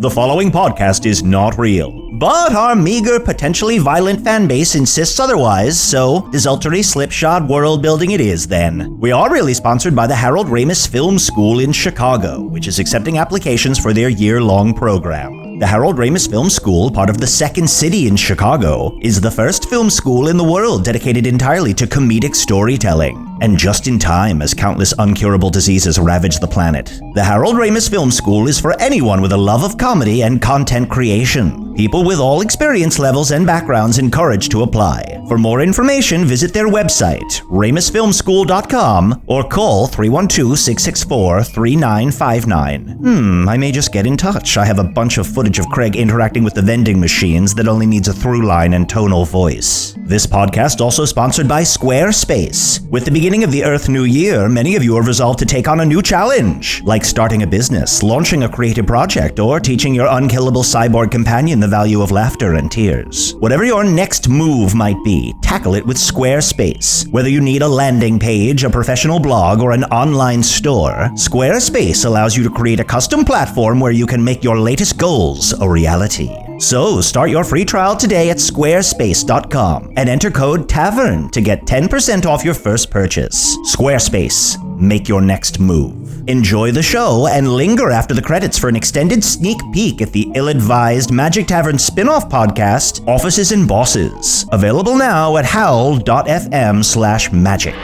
The following podcast is not real, but our meager, potentially violent fan base insists otherwise, so desultory slipshod world building it is then. We are really sponsored by the Harold Ramis Film School in Chicago, which is accepting applications for their year-long program. The Harold Ramis Film School, part of the Second City in Chicago, is the first film school in the world dedicated entirely to comedic storytelling. And just in time as countless uncurable diseases ravage the planet. The Harold Ramis Film School is for anyone with a love of comedy and content creation. People with all experience levels and backgrounds encouraged to apply. For more information, visit their website, ramisfilmschool.com, or call 312-664-3959. I may just get in touch. I have a bunch of footage of Craig interacting with the vending machines that only needs a through line and tonal voice. This podcast also sponsored by Squarespace. With the beginning of the Earth New Year, many of you have resolved to take on a new challenge, like starting a business, launching a creative project, or teaching your unkillable cyborg companion the value of laughter and tears. Whatever your next move might be, tackle it with Squarespace. Whether you need a landing page, a professional blog, or an online store, Squarespace allows you to create a custom platform where you can make your latest goals a reality. So start your free trial today at squarespace.com and enter code TAVERN to get 10% off your first purchase. Squarespace, make your next move. Enjoy the show and linger after the credits for an extended sneak peek at the ill-advised Magic Tavern spin-off podcast, Offices and Bosses. Available now at howl.fm/magic.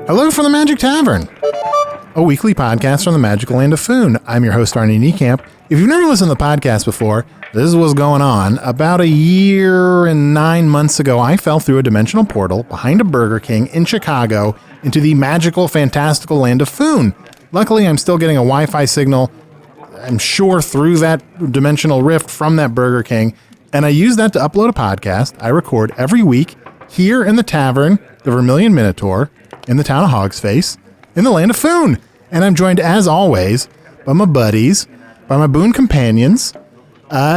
Hello from the Magic Tavern, a weekly podcast from the magical land of Foon. I'm your host, ARNIE NIEKAMP. If you've never listened to the podcast before, this is what's going on. About a year and 9 months ago, I fell through a dimensional portal behind a Burger King in Chicago into the magical, fantastical land of Foon. Luckily, I'm still getting a Wi-Fi signal, I'm sure, through that dimensional rift from that Burger King, and I use that to upload a podcast I record every week here in the Tavern, the Vermilion Minotaur, in the town of Hogsface, in the land of Foon. And I'm joined, as always, by my buddies, by my boon companions,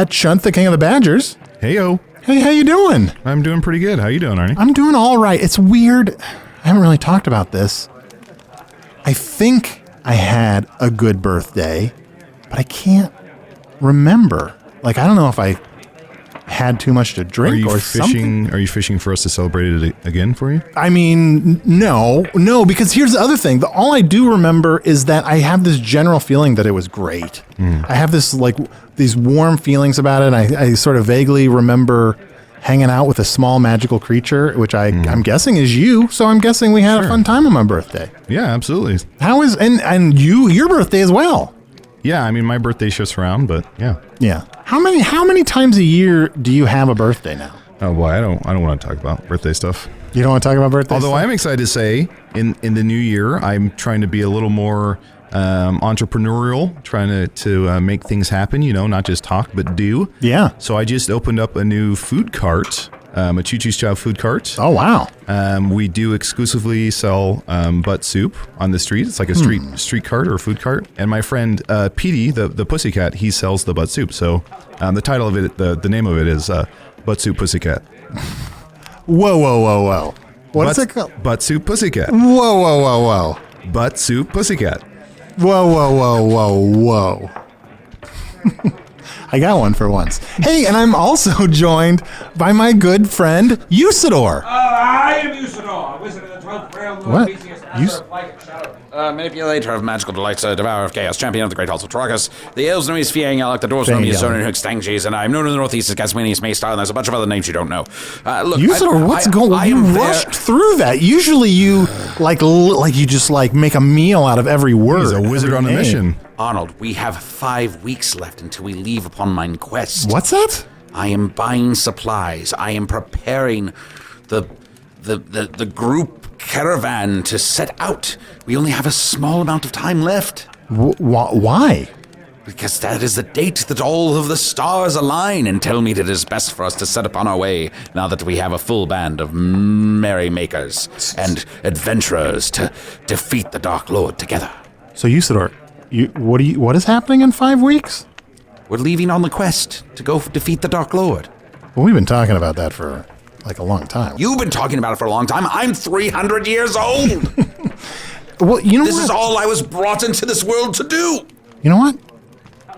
Chunt, the King of the Badgers. Heyo. Hey, how you doing? I'm doing pretty good. How you doing, Arnie? I'm doing all right. It's weird. I haven't really talked about this. I think I had a good birthday, but I can't remember. Like, I don't know if I had too much to drink or something. Are you fishing for us to celebrate it again for you? I mean, no, because here's the other thing. All I do remember is that I have this general feeling that it was great. I have this, like, these warm feelings about it. I sort of vaguely remember hanging out with a small magical creature, which I'm guessing is you. So I'm guessing we had a fun time on my birthday. Yeah, absolutely. How is, and your birthday as well? Yeah, I mean, my birthday shifts around, but yeah. Yeah. How many times a year do you have a birthday now? Oh boy, I don't want to talk about birthday stuff. You don't want to talk about birthday Although stuff? I'm excited to say, in the new year, I'm trying to be a little more entrepreneurial, trying to make things happen, not just talk, but do. Yeah. So I just opened up a new food cart, a Choo Choo's Chow food cart. Oh, wow. We do exclusively sell butt soup on the street. It's like a street cart or a food cart. And my friend Petey, the pussycat, he sells the butt soup. So the title of it, the name of it is Butt Soup Pussycat. Whoa. What's it called? Butt Soup Pussycat. Whoa. Butt Soup Pussycat. Whoa. I got one for once. Hey, and I'm also joined by my good friend, Usador. I am Usador, wizard of the 12th realm, What? manipulator of magical delights, devourer of chaos, champion of the great halls of Trogus. The elves know me as Fiang Alec, the dwarves know me as Zonin Hookstangis, and I'm known in the northeast as Gaswinius Maystar, and there's a bunch of other names you don't know. Look, Usador, what's going on? You rushed through that. Usually you, you just, make a meal out of every word. He's a wizard on a mission. Arnold, we have 5 weeks left until we leave upon mine quest. What's that? I am buying supplies. I am preparing the group caravan to set out. We only have a small amount of time left. Why? Because that is the date that all of the stars align and tell me that it is best for us to set upon our way now that we have a full band of merrymakers and adventurers to defeat the Dark Lord together. So Usador, what is happening in 5 weeks? We're leaving on the quest to go defeat the Dark Lord. Well, we've been talking about that for like a long time. You've been talking about it for a long time. I'm 300 years old. Well, you know This what? is all I was brought into this world to do. You know what?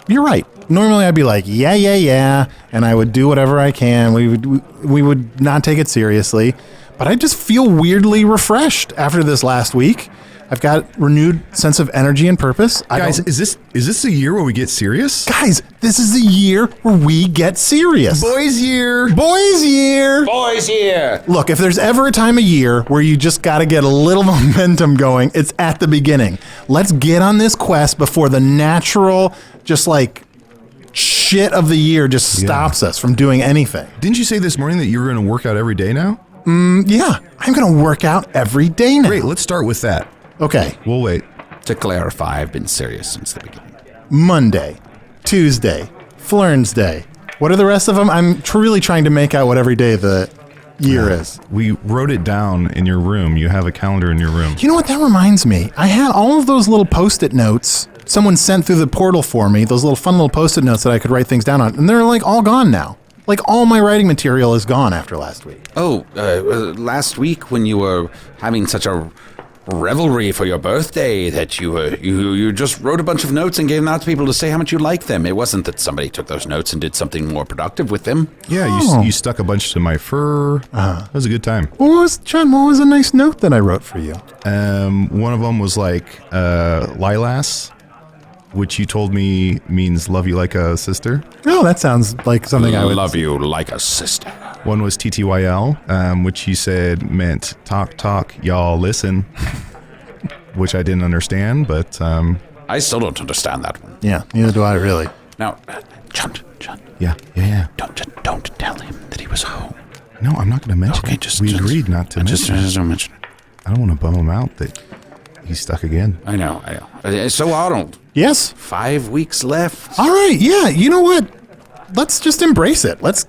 You're right. Normally I'd be like, yeah, and I would do whatever I can. We would not take it seriously. But I just feel weirdly refreshed after this last week. I've got renewed sense of energy and purpose. Guys, is this the year where we get serious? Guys, this is the year where we get serious. Boys year. Boys year. Boys here. Look, if there's ever a time of year where you just got to get a little momentum going, it's at the beginning. Let's get on this quest before the natural, just like shit of the year just stops us from doing anything. Didn't you say this morning that you were going to work out every day now? Yeah, I'm going to work out every day now. Great, let's start with that. Okay, We'll wait. To clarify, I've been serious since the beginning. Monday, Tuesday, Flern's Day. What are the rest of them? I'm really trying to make out what every day of the year is. We wrote it down in your room. You have a calendar in your room. You know what? That reminds me. I had all of those little Post-it notes someone sent through the portal for me, those little fun little Post-it notes that I could write things down on, and they're like all gone now. Like all my writing material is gone after last week. Oh, last week when you were having such a revelry for your birthday that you just wrote a bunch of notes and gave them out to people to say how much you like them. It wasn't that somebody took those notes and did something more productive with them. Yeah, you stuck a bunch to my fur. That was a good time. John, what was a nice note that I wrote for you? One of them was like Lilas, which you told me means love you like a sister. Oh, that sounds like something I would love you like a sister. One was TTYL, which you said meant talk, y'all listen, which I didn't understand, but... I still don't understand that one. Yeah, neither do I really. Now, John. Yeah. Don't tell him that he was home. No, I'm not going to mention Okay, it. We agreed not to mention it. Just don't mention it. I don't want to bum him out that he's stuck again. I know. So Arnold, Yes? 5 weeks left. All right, yeah, you know what? Let's just embrace it. Let's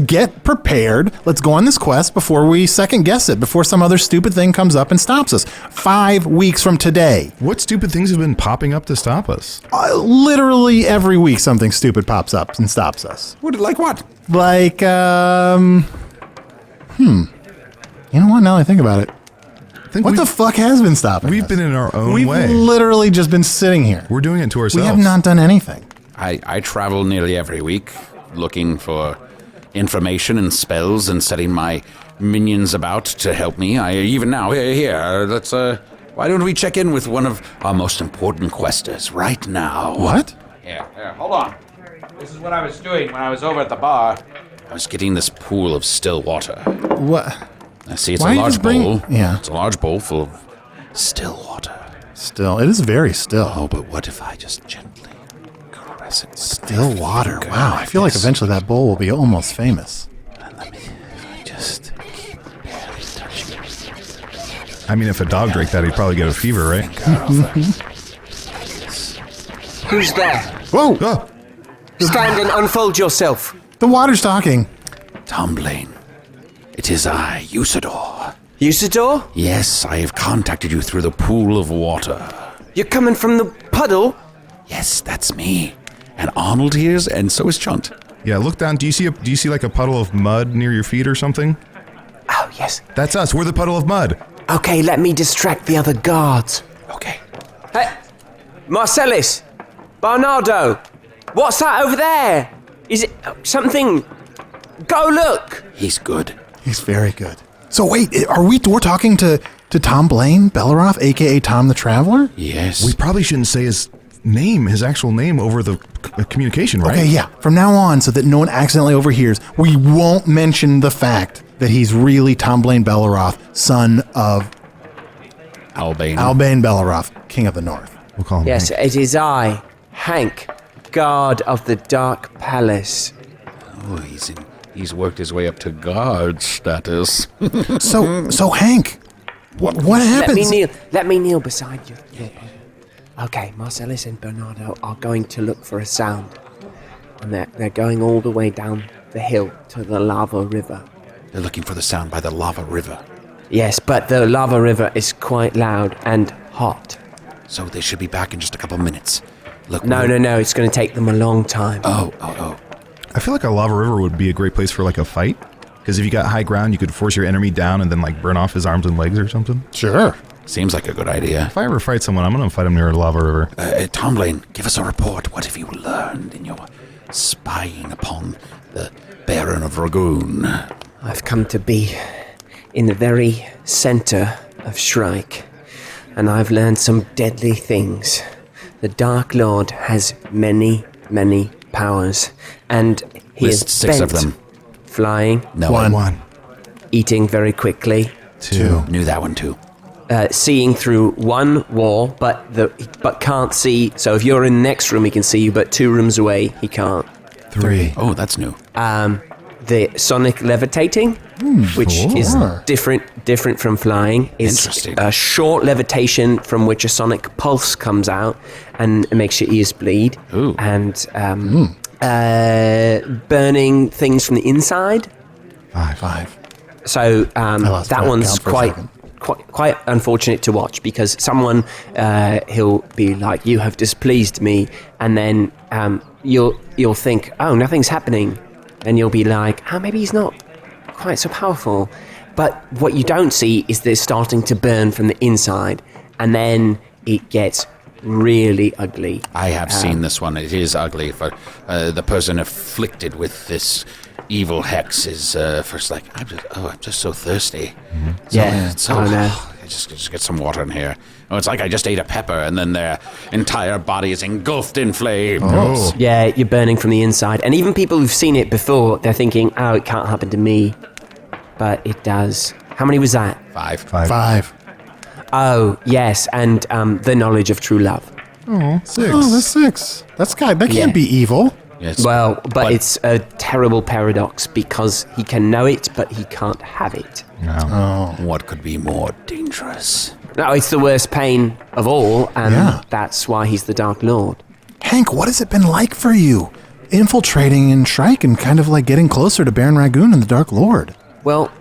get prepared. Let's go on this quest before we second guess it, before some other stupid thing comes up and stops us. 5 weeks from today. What stupid things have been popping up to stop us? Literally every week something stupid pops up and stops us. Like what? Like, You know what? Now that I think about it. What the fuck has been stopping us? We've been in our own We've way. literally just been sitting here. We're doing it to ourselves. We have not done anything. I travel nearly every week looking for information and spells and setting my minions about to help me. Even now, let's, why don't we check in with one of our most important questers right now? What? Here, hold on. This is what I was doing when I was over at the bar. I was getting this pool of still water. What? I see it's Why a you large just bring- bowl. Yeah. It's a large bowl full of still water. Still, it is very still. Oh, but what if I just gently caress it? Still water. Wow, I feel like eventually that bowl will be almost famous. And let me, if I just keep barely touching it. I mean, if a dog drank that, he'd probably get a fever, right? Who's there? Whoa! Oh, Stand and unfold yourself. The water's talking. Tom Blaine, it is I, Usador. Usador? Yes, I have contacted you through the pool of water. You're coming from the puddle? Yes, that's me. And Arnold here's, and so is Chunt. yeah. Look down. Do you see like a puddle of mud near your feet or something? Oh, yes. That's us. We're the puddle of mud. Okay, let me distract the other guards. Okay. Hey, Marcellus! Bernardo! What's that over there? Is it something? Go look! He's good. He's very good. So wait, we're talking to Tom Blaine, Belleroth, a.k.a. Tom the Traveler? Yes. We probably shouldn't say his actual name over the communication, right? Okay, yeah. From now on, so that no one accidentally overhears, we won't mention the fact that he's really Tom Blaine Belleroth, son of Albane. Albane Belleroth, King of the North. We'll call him. Yes, Hank. it is I, Hank, guard of the Dark Palace. Oh, he's worked his way up to guard status. So Hank, what happens? Let me kneel beside you. Okay, Marcellus and Bernardo are going to look for a sound. And they're going all the way down the hill to the lava river. They're looking for the sound by the lava river. Yes, but the lava river is quite loud and hot. So they should be back in just a couple minutes. Look. No, it's going to take them a long time. Oh. I feel like a lava river would be a great place for like a fight. Because if you got high ground, you could force your enemy down and then like burn off his arms and legs or something. Sure. Seems like a good idea. If I ever fight someone, I'm going to fight them near a lava river. Tomlin, give us a report. What have you learned in your spying upon the Baron of Ragoon? I've come to be in the very center of Shrike, and I've learned some deadly things. The Dark Lord has many, many powers, and he List is 6 of them. Flying, No. One. eating very quickly, 2. Knew that one too. seeing through one wall, but can't see. So if you're in the next room, he can see you, but 2 rooms away, he can't. 3. Oh, that's new. The sonic levitating, which is different from flying, is Interesting. a short levitation from which a sonic pulse comes out and it makes your ears bleed. Ooh. And burning things from the inside. 5. So lost that track one's count for a quite second. quite unfortunate to watch, because someone he'll be like, "You have displeased me," and then you'll think, "Oh, nothing's happening," and you'll be like, "Oh, maybe he's not quite so powerful." But what you don't see is they're starting to burn from the inside, and then it gets really ugly. I have seen this one. It is ugly. For the person afflicted with this evil hex is first like, I'm just so thirsty. Yeah, So, I know. just get some water in here. Oh, it's like I just ate a pepper and then their entire body is engulfed in flames. Oh. Yeah, you're burning from the inside. And even people who've seen it before, they're thinking, "Oh, it can't happen to me." But it does. How many was that? 5. 5. Oh, yes, and the knowledge of true love. Oh, 6. Oh, that's 6. That Yeah. can't be evil. Yes. Well, but it's a terrible paradox, because he can know it, but he can't have it. No. What could be more dangerous? No, it's the worst pain of all, and Yeah. that's why he's the Dark Lord. Hank, what has it been like for you? Infiltrating in Shrike and kind of like getting closer to Baron Ragoon and the Dark Lord. Well,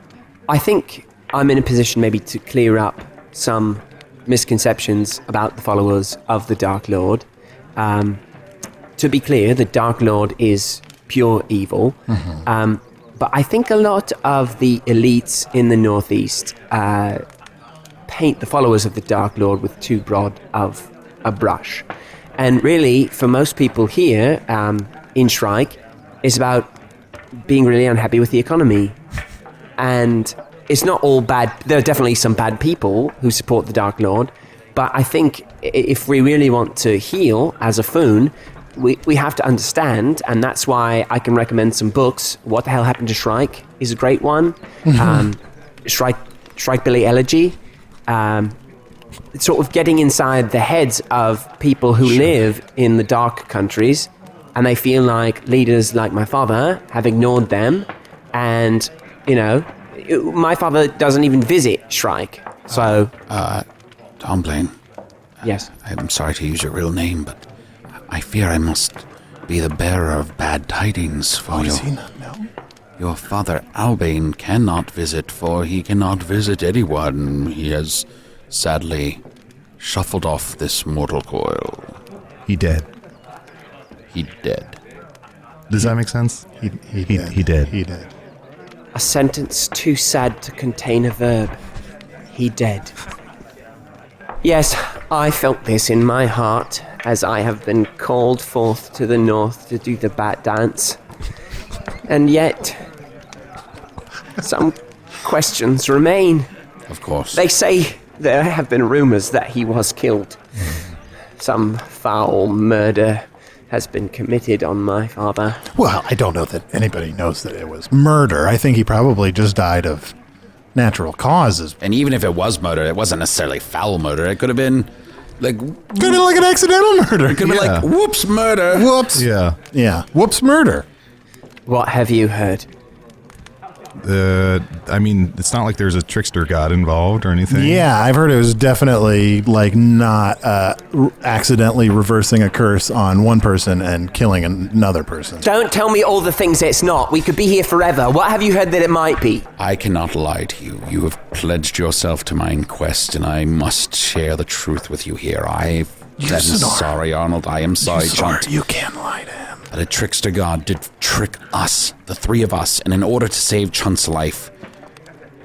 I think I'm in a position maybe to clear up some misconceptions about the followers of the Dark Lord. To be clear, the Dark Lord is pure evil. But I think a lot of the elites in the Northeast paint the followers of the Dark Lord with too broad of a brush. And really, for most people here in Shrike, it's about being really unhappy with the economy. And it's not all bad. There are definitely some bad people who support the Dark Lord. But I think if we really want to heal as a Foon, we have to understand, and that's why I can recommend some books. What the Hell Happened to Shrike is a great one. Shrike Billy Elegy. Sort of getting inside the heads of people who live in the dark countries, and they feel like leaders like my father have ignored them. And, my father doesn't even visit Shrike. So, Tom Blaine, yes. I'm sorry to use your real name, but I fear I must be the bearer of bad tidings for you. Does he not know? Your father Albane cannot visit, for he cannot visit anyone. He has sadly shuffled off this mortal coil. He dead. He dead. Does that make sense? He did. He did. A sentence too sad to contain a verb. He dead. Yes, I felt this in my heart, as I have been called forth to the north to do the bat dance. And yet, some questions remain. Of course. They say there have been rumors that he was killed. Some foul murder has been committed on my father. Well, I don't know that anybody knows that it was murder. I think he probably just died of natural causes. And even if it was murder, it wasn't necessarily foul murder. It could have been like... Could have been like an accidental murder. It could have been like, whoops, murder. Whoops. Yeah. Yeah. Whoops, murder. What have you heard? The I mean, it's not like there's a trickster god involved or anything. Yeah, I've heard it was definitely like not accidentally reversing a curse on one person and killing another person. Don't tell me all the things it's not. We could be here forever. What have you heard that it might be? I cannot lie to you. You have pledged yourself to my quest, and I must share the truth with you here. I'm sorry, Arnold. I am sorry, Chunt. You can't lie to him. That a trickster god did trick us, the three of us, and in order to save Chunt's life,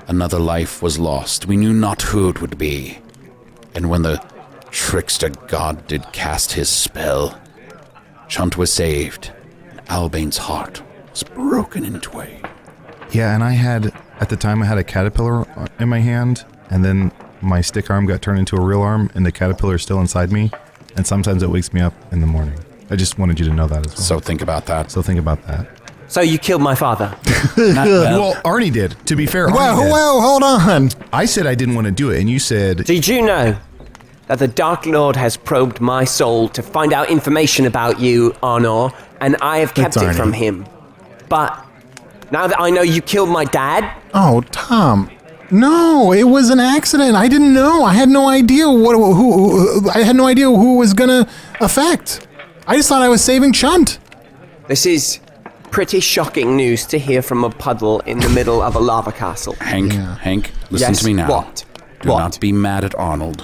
another life was lost. We knew not who it would be. And when the trickster god did cast his spell, Chunt was saved, and Albane's heart was broken in twain. Yeah, and at the time I had a caterpillar in my hand, and then my stick arm got turned into a real arm, and the caterpillar is still inside me, and sometimes it wakes me up in the morning. I just wanted you to know that as well. So think about that. So you killed my father. Well, Arnie did. To be fair, Arnie did. Whoa, hold on. I said I didn't want to do it, and you said... Did you know that the Dark Lord has probed my soul to find out information about you, Arnor, and I have kept That's it Arnie. from him? But now that I know you killed my dad, Oh, Tom. No, it was an accident. I didn't know. I had no idea who it was gonna affect. I just thought I was saving Chunt. this is pretty shocking news to hear from a puddle in the middle of a lava castle. Hank, listen Yes, to me now. what? Do What? not be mad at Arnold,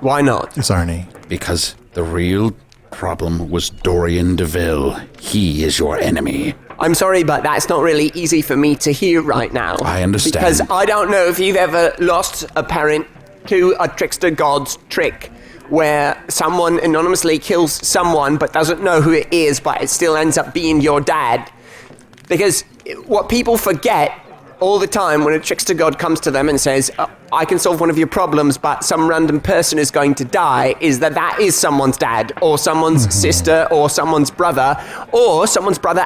Why not? It's Arnie. because the real problem was Dorian DeVille. He is your enemy. I'm sorry, but that's not really easy for me to hear right now. I understand. Because I don't know if you've ever lost a parent to a trickster god's trick, where someone anonymously kills someone but doesn't know who it is, but it still ends up being your dad. Because what people forget all the time when a trickster god comes to them and says, I can solve one of your problems, but some random person is going to die, is that is someone's dad, or someone's sister, or someone's brother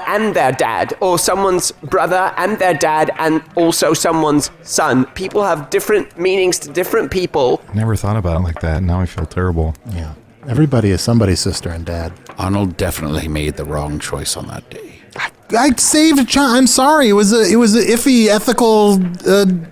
and their dad, or someone's brother and their dad, and also someone's son. People have different meanings to different people. Never thought about it like that. Now I feel terrible. Yeah. Everybody is somebody's sister and dad. Arnold definitely made the wrong choice on that day. I saved Chunt. I'm sorry. It was a iffy ethical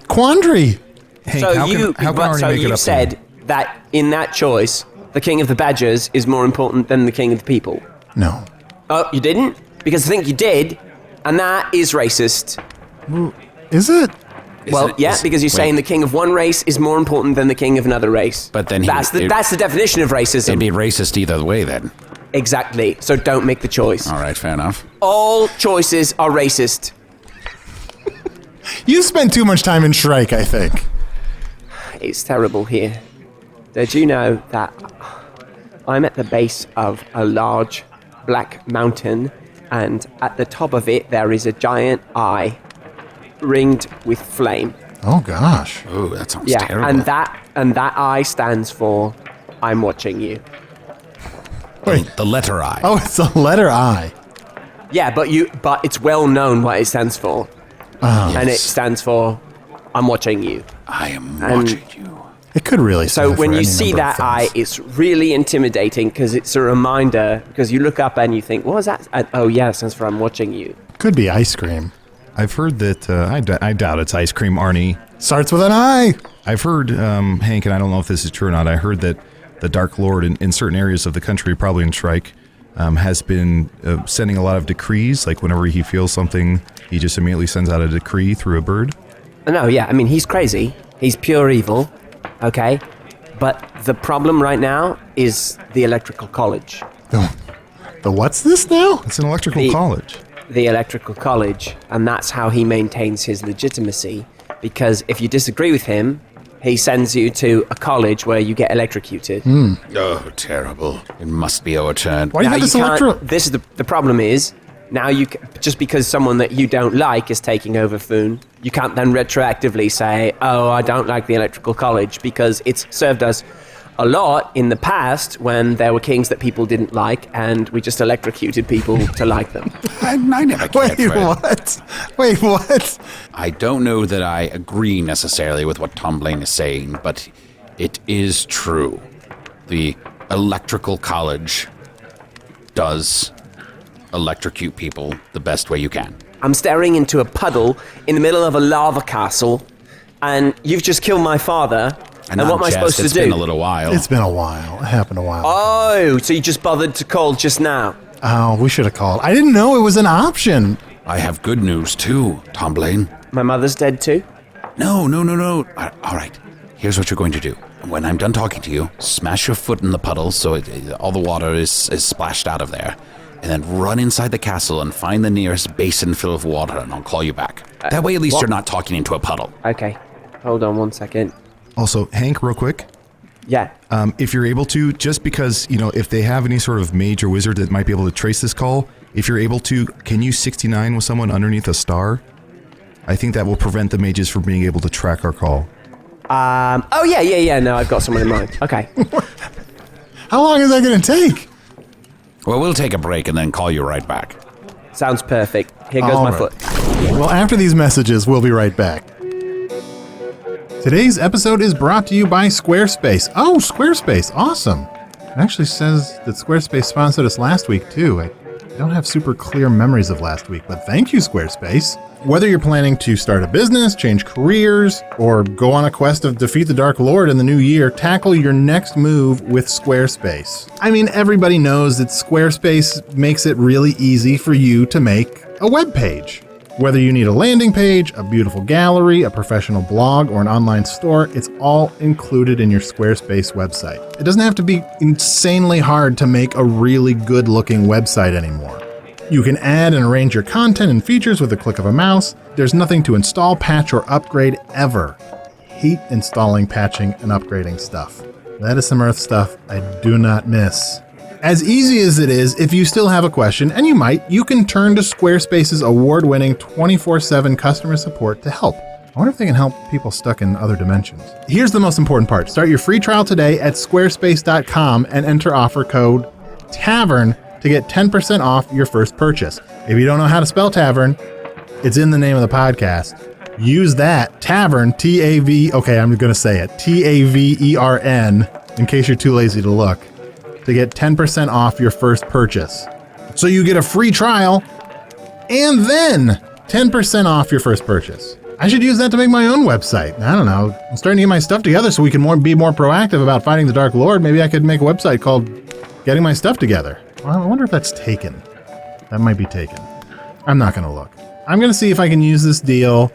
quandary. Hank, So how you, can but Arnie so make it you up to said me? that in that choice, the king of the badgers is more important than the king of the people. No. Oh, you didn't? Because I think you did, and that is racist. Is it? Because you're saying the king of one race is more important than the king of another race. But then that's the definition of racism. It'd be racist either way then. Exactly. So don't make the choice. All right, fair enough. All choices are racist. You spent too much time in Shrike, I think. It's terrible here. Did you know that I'm at the base of a large black mountain, and at the top of it there is a giant eye ringed with flame. Oh, gosh. Oh, that sounds Yeah, terrible. and that eye stands for I'm watching you. The letter I. Oh, it's the letter I. Yeah, but it's well known what it stands for. And it stands for I'm watching you. I am And- watching you. It could really So stand when for you any see number of that eye, things. it's really intimidating because it's a reminder, because you look up and you think, what was that? Oh yeah, it stands for I'm watching you. Could be ice cream. I've heard that, I doubt it's ice cream, Arnie. Starts with an I. I've heard, Hank, and I don't know if this is true or not, I heard that the Dark Lord in certain areas of the country, probably in Shrike, has been sending a lot of decrees. Like whenever he feels something, he just immediately sends out a decree through a bird. No, yeah, I mean, he's crazy. He's pure evil, okay? But the problem right now is the electrical college. The what's this now? It's an electrical The- college. The electrical college, and that's how he maintains his legitimacy. Because if you disagree with him, he sends you to a college where you get electrocuted. Oh, terrible. It must be overturned. Why do you have this can't- This is the problem is, now just because someone that you don't like is taking over Foon, you can't then retroactively say, oh, I don't like the electrical college, because it's served us a lot in the past when there were kings that people didn't like, and we just electrocuted people to like them. I never cared Wait, for it. what? Wait, what? I don't know that I agree necessarily with what Tom Blaine is saying, but it is true. The electrical college does electrocute people the best way you can. I'm staring into a puddle in the middle of a lava castle, and you've just killed my father. And what am I supposed to do? It's been a little while. It's been a while. It happened a while. Oh, so you just bothered to call just now? Oh, we should have called. I didn't know it was an option. I have good news, too, Tom Blaine. My mother's dead too? No. All right, here's what you're going to do. When I'm done talking to you, smash your foot in the puddle so all the water is splashed out of there. And then run inside the castle and find the nearest basin full of water, and I'll call you back. That way, at least you're not talking into a puddle. Okay, hold on 1 second. Also, Hank, real quick. Yeah. If you're able to, just because, if they have any sort of mage or wizard that might be able to trace this call, if you're able to, can you 69 with someone underneath a star? I think that will prevent the mages from being able to track our call. Oh, yeah. No, I've got someone in mind. Okay. How long is that going to take? Well, we'll take a break and then call you right back. Sounds perfect. Here goes All my right. foot. Well, after these messages, we'll be right back. Today's episode is brought to you by Squarespace. Oh, Squarespace. Awesome. It actually says that Squarespace sponsored us last week, too. I don't have super clear memories of last week, but thank you, Squarespace. Whether you're planning to start a business, change careers, or go on a quest to defeat the Dark Lord in the new year, tackle your next move with Squarespace. I mean, everybody knows that Squarespace makes it really easy for you to make a web page. Whether you need a landing page, a beautiful gallery, a professional blog, or an online store, it's all included in your Squarespace website. It doesn't have to be insanely hard to make a really good-looking website anymore. You can add and arrange your content and features with a click of a mouse. There's nothing to install, patch, or upgrade ever. I hate installing, patching, and upgrading stuff. That is some Earth stuff I do not miss. As easy as it is, if you still have a question, and you can turn to Squarespace's award-winning 24/7 customer support to help. I wonder if they can help people stuck in other dimensions. Here's the most important part. Start your free trial today at squarespace.com and enter offer code TAVERN to get 10% off your first purchase. If you don't know how to spell Tavern, it's in the name of the podcast. Use that, Tavern, T-A-V, okay, I'm going to say it, T-A-V-E-R-N, in case you're too lazy to look, to get 10% off your first purchase. So you get a free trial and then 10% off your first purchase. I should use that to make my own website. I don't know. I'm starting to get my stuff together so we can be more proactive about fighting the Dark Lord. Maybe I could make a website called Getting My Stuff Together. Well, I wonder if that's taken. That might be taken. I'm not going to look. I'm going to see if I can use this deal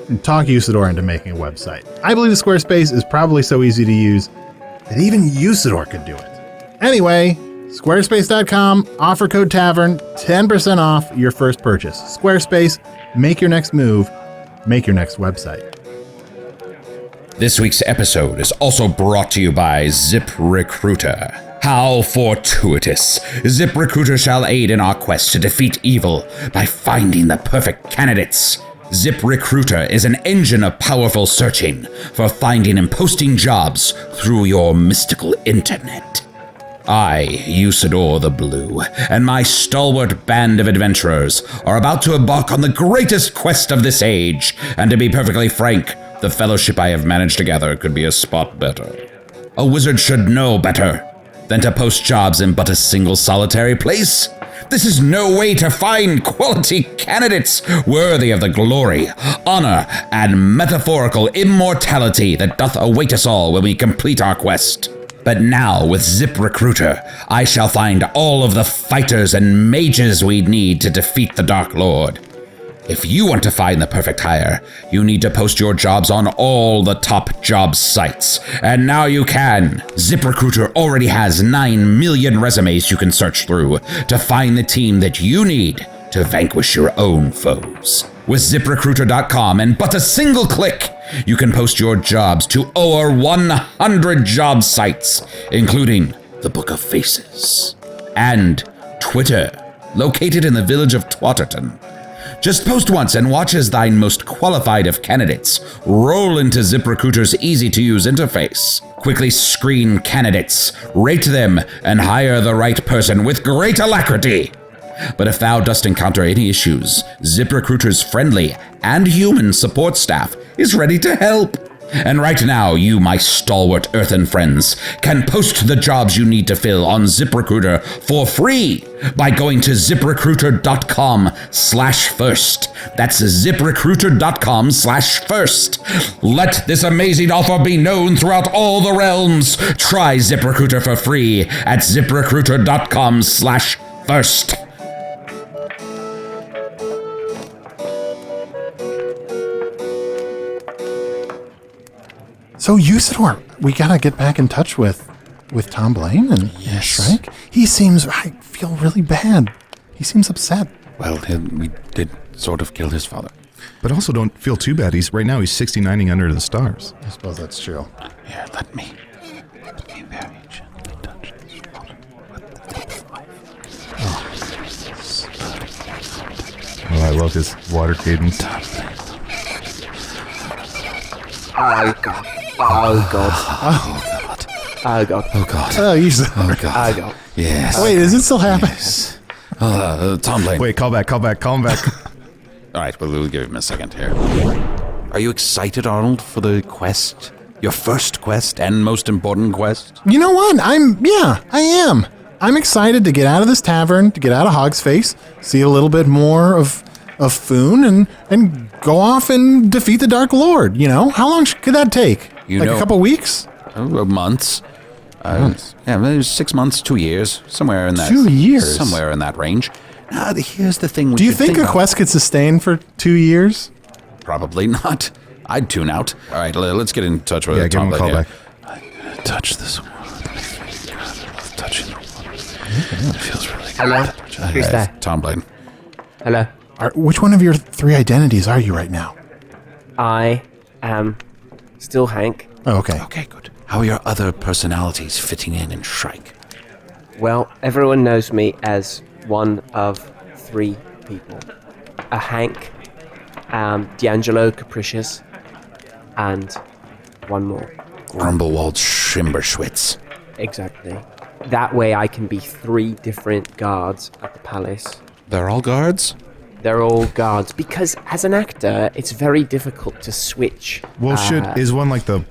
and talk Usador into making a website. I believe the Squarespace is probably so easy to use that even Usador could do it. Anyway, squarespace.com, offer code TAVERN, 10% off your first purchase. Squarespace, make your next move, make your next website. This week's episode is also brought to you by ZipRecruiter. How fortuitous! ZipRecruiter shall aid in our quest to defeat evil by finding the perfect candidates. ZipRecruiter is an engine of powerful searching for finding and posting jobs through your mystical internet. I, Usador the Blue, and my stalwart band of adventurers are about to embark on the greatest quest of this age, and to be perfectly frank, the fellowship I have managed to gather could be a spot better. A wizard should know better than to post jobs in but a single solitary place. This is no way to find quality candidates worthy of the glory, honor, and metaphorical immortality that doth await us all when we complete our quest. But now, with ZipRecruiter, I shall find all of the fighters and mages we need to defeat the Dark Lord. If you want to find the perfect hire, you need to post your jobs on all the top job sites. And now you can. ZipRecruiter already has 9 million resumes you can search through to find the team that you need to vanquish your own foes. With ZipRecruiter.com and but a single click, you can post your jobs to over 100 job sites, including the Book of Faces and Twitter, located in the village of Twatterton. Just post once and watch as thine most qualified of candidates roll into ZipRecruiter's easy-to-use interface. Quickly screen candidates, rate them, and hire the right person with great alacrity. But if thou dost encounter any issues, ZipRecruiter's friendly and human support staff is ready to help. And right now, you, my stalwart earthen friends, can post the jobs you need to fill on ZipRecruiter for free by going to ziprecruiter.com/first. That's ziprecruiter.com/first. Let this amazing offer be known throughout all the realms. Try ZipRecruiter for free at ziprecruiter.com/first. So Usador, we gotta get back in touch with Tom Blaine and Shrike. I feel really bad. He seems upset. Well, we did sort of kill his father. But also don't feel too bad. He's 69ing under the stars. I suppose that's true. Here, let me very gently touch this water with the tip of my Oh, I love his water cadence. Oh, God. Oh, God. Oh, God. Oh, God. Oh, Usador. Oh, God. Oh, God. Yes. Wait, is it still happening? Yes. Tom Blaine. Wait, call back. Call him back. All right, we'll give him a second here. Are you excited, Arnold, for the quest? Your first quest and most important quest? You know what? I am. I'm excited to get out of this tavern, to get out of Hog's Face, see a little bit more of Foon, and go off and defeat the Dark Lord. You know, how long could that take? A couple weeks? Months. Yeah, maybe 6 months, 2 years, somewhere in that. 2 years? Somewhere in that range. Here's the thing. Do you think a quest could sustain for 2 years? Probably not. I'd tune out. All right, let's get in touch with Give him Tom a call Blaine. back. Touch this one. God, I love touching the water. It feels really good. Hello? Who's there? Tom Blaine. Hello? Which one of your 3 identities are you right now? I am still Hank. Oh, okay. Okay, good. How are your other personalities fitting in Shrike? Well, everyone knows me as one of 3 people. A Hank, D'Angelo Capricious, and one more. Grumblewald Schimberschwitz. Exactly. That way I can be 3 different guards at the palace. They're all guards? They're all guards, because as an actor, it's very difficult to switch. Well, is one like the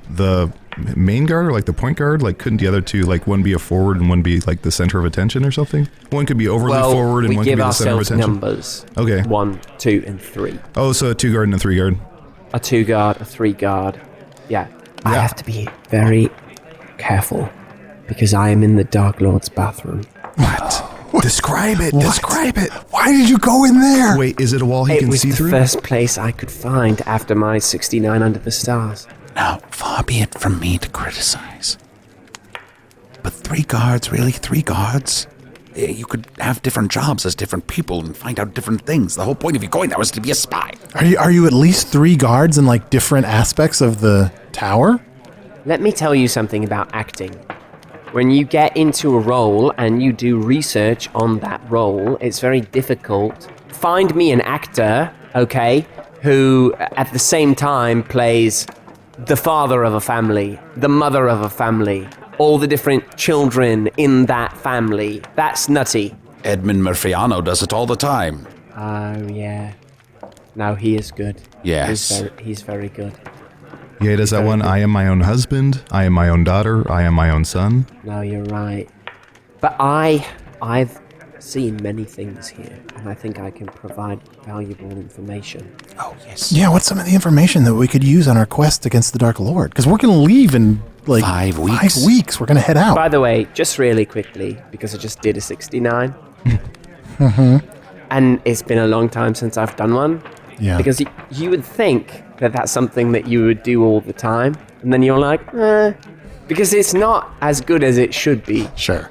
main guard or like the point guard? Like, couldn't the other 2, like one be a forward and one be like the center of attention or something? One could be overly forward and one could be the center of attention. We give ourselves numbers. Okay. 1, 2, and 3. Oh, so a 2 guard and a 3 guard. A 2 guard, a 3 guard. Yeah. I have to be very careful because I am in the Dark Lord's bathroom. What? Describe it. What? Describe it. Why did you go in there? Wait, is it a wall he can see through? It was the first place I could find after my 69 Under the Stars. Now, far be it from me to criticize. But 3 guards, really? 3 guards? You could have different jobs as different people and find out different things. The whole point of you going there was to be a spy. Are you at least 3 guards in like different aspects of the tower? Let me tell you something about acting. When you get into a role and you do research on that role, it's very difficult. Find me an actor, okay, who at the same time plays the father of a family, the mother of a family, all the different children in that family. That's nutty. Edmund Murphyano does it all the time. Oh, yeah. No, he is good. Yes. He's very good. Yeah, does that one? I am my own husband. I am my own daughter. I am my own son. No, you're right. But I've seen many things here, and I think I can provide valuable information. Oh, yes. Yeah, what's some of the information that we could use on our quest against the Dark Lord? Because we're going to leave in like 5 weeks. 5 weeks. We're going to head out. By the way, just really quickly, because I just did a 69. And it's been a long time since I've done one. Yeah. Because you would think that that's something that you would do all the time. And then you're like, because it's not as good as it should be. Sure.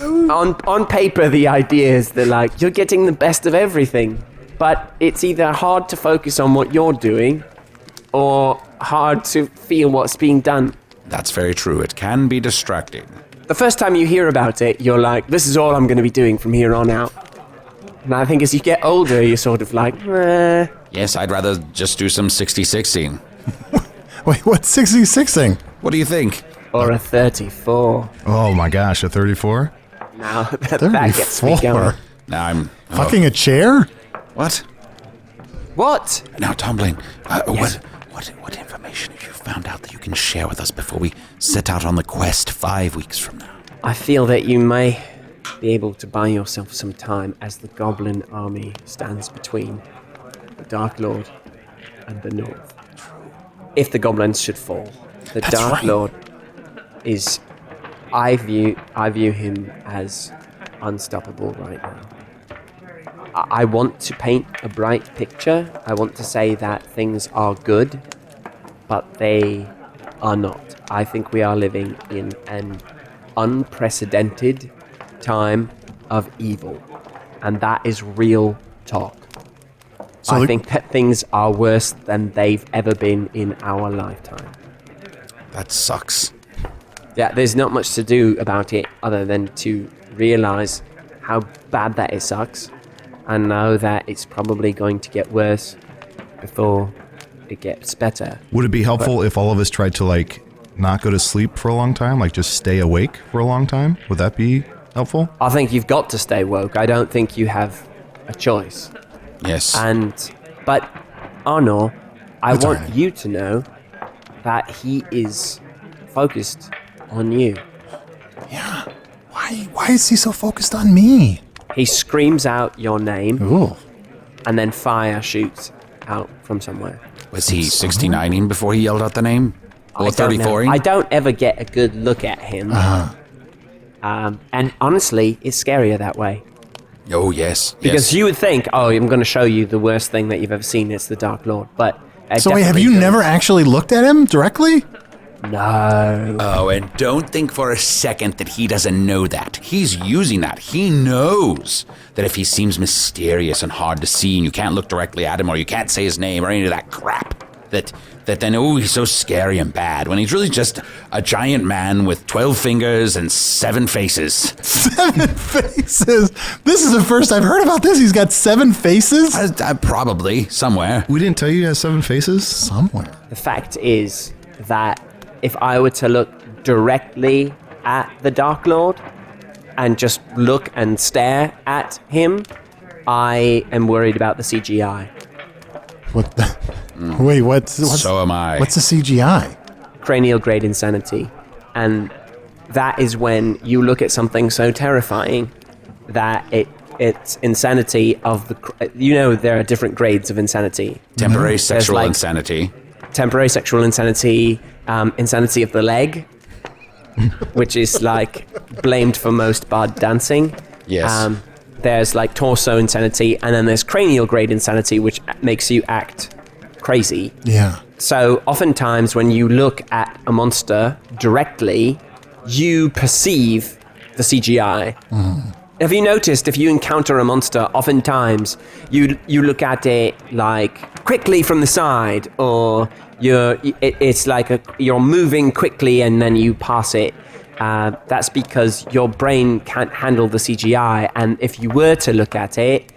On paper, the idea is that like you're getting the best of everything. But it's either hard to focus on what you're doing or hard to feel what's being done. That's very true. It can be distracting. The first time you hear about it, you're like, this is all I'm going to be doing from here on out. And I think as you get older, you're sort of like, Yes, I'd rather just do some 60-16. Wait, what's 66ing? What do you think? or a 34. Oh my gosh, a 34? Now that gets me 34? going. Now I'm... Fucking a chair? What? What? Now, Tom Blaine, Yes. what What information have you found out that you can share with us before we set out on the quest 5 weeks from now? I feel that you may be able to buy yourself some time as the goblin army stands between the Dark Lord and the North. If the goblins should fall, the Dark Lord is... I view him as unstoppable right now. I want to paint a bright picture. I want to say that things are good, but they are not. I think we are living in an unprecedented time of evil, and that is real talk. So I think that things are worse than they've ever been in our lifetime. That sucks. Yeah, there's not much to do about it other than to realize how bad that it sucks and know that it's probably going to get worse before it gets better. Would it be helpful if all of us tried to, like, not go to sleep for a long time? Like, just stay awake for a long time? Would that be helpful? I think you've got to stay woke. I don't think you have a choice. Yes. But Arnor, I want you to know that he is focused on you. Yeah. Why is he so focused on me? He screams out your name. Ooh. And then fire shoots out from somewhere. Was he 69ing before he yelled out the name? Or 34ing? I don't ever get a good look at him. And honestly, it's scarier that way. Oh, yes. Because you would think, oh, I'm going to show you the worst thing that you've ever seen. It's the Dark Lord. But so wait, have you never actually looked at him directly? No. Oh, and don't think for a second that he doesn't know that. He's using that. He knows that if he seems mysterious and hard to see and you can't look directly at him or you can't say his name or any of that crap, that then, oh, he's so scary and bad, when he's really just a giant man with 12 fingers and 7 faces. 7 faces? This is the first I've heard about this. He's got 7 faces? Probably, somewhere. We didn't tell you he has 7 faces? Somewhere. The fact is that if I were to look directly at the Dark Lord and just look and stare at him, I am worried about the CGI. What the... Wait, what's so am I. What's the CGI? Cranial grade insanity. And that is when you look at something so terrifying that it's insanity of the... You know, there are different grades of insanity. Temporary sexual insanity. Temporary sexual insanity, insanity of the leg, which is like blamed for most bad dancing. Yes. There's like torso insanity, and then there's cranial grade insanity, which makes you act crazy. Yeah. So oftentimes when you look at a monster directly, you perceive the CGI. Have you noticed if you encounter a monster, oftentimes you look at it like quickly from the side, or it's like you're moving quickly and then you pass it. That's because your brain can't handle the CGI, and if you were to look at it,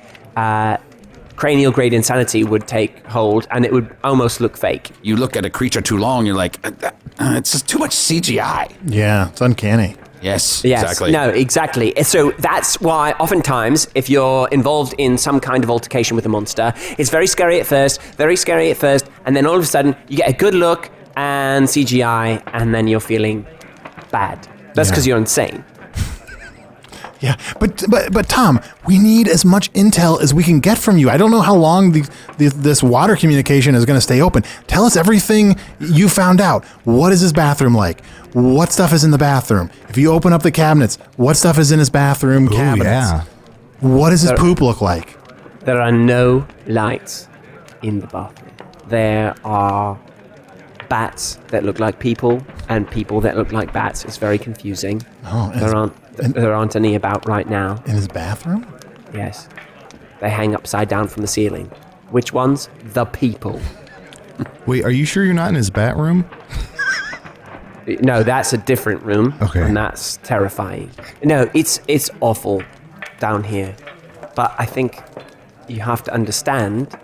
cranial grade insanity would take hold and it would almost look fake. You look at a creature too long, you're like, it's just too much CGI. Yeah, it's uncanny. Yes, Yes, exactly. no, exactly. So that's why oftentimes if you're involved in some kind of altercation with a monster, it's very scary at first, and then all of a sudden you get a good look and CGI, and then you're feeling bad. That's because you're insane. Yeah, but Tom, we need as much intel as we can get from you. I don't know how long this water communication is going to stay open. Tell us everything you found out. What is his bathroom like? What stuff is in the bathroom? If you open up the cabinets, what stuff is in his bathroom cabinets? Yeah. What does his poop look like? There are no lights in the bathroom. There are bats that look like people and people that look like bats. It's very confusing. Oh, There aren't any about right now. In his bathroom? Yes. They hang upside down from the ceiling. Which ones? The people. Wait, are you sure you're not in his bat room? No, that's a different room. Okay. And that's terrifying. No, it's awful down here. But I think you have to understand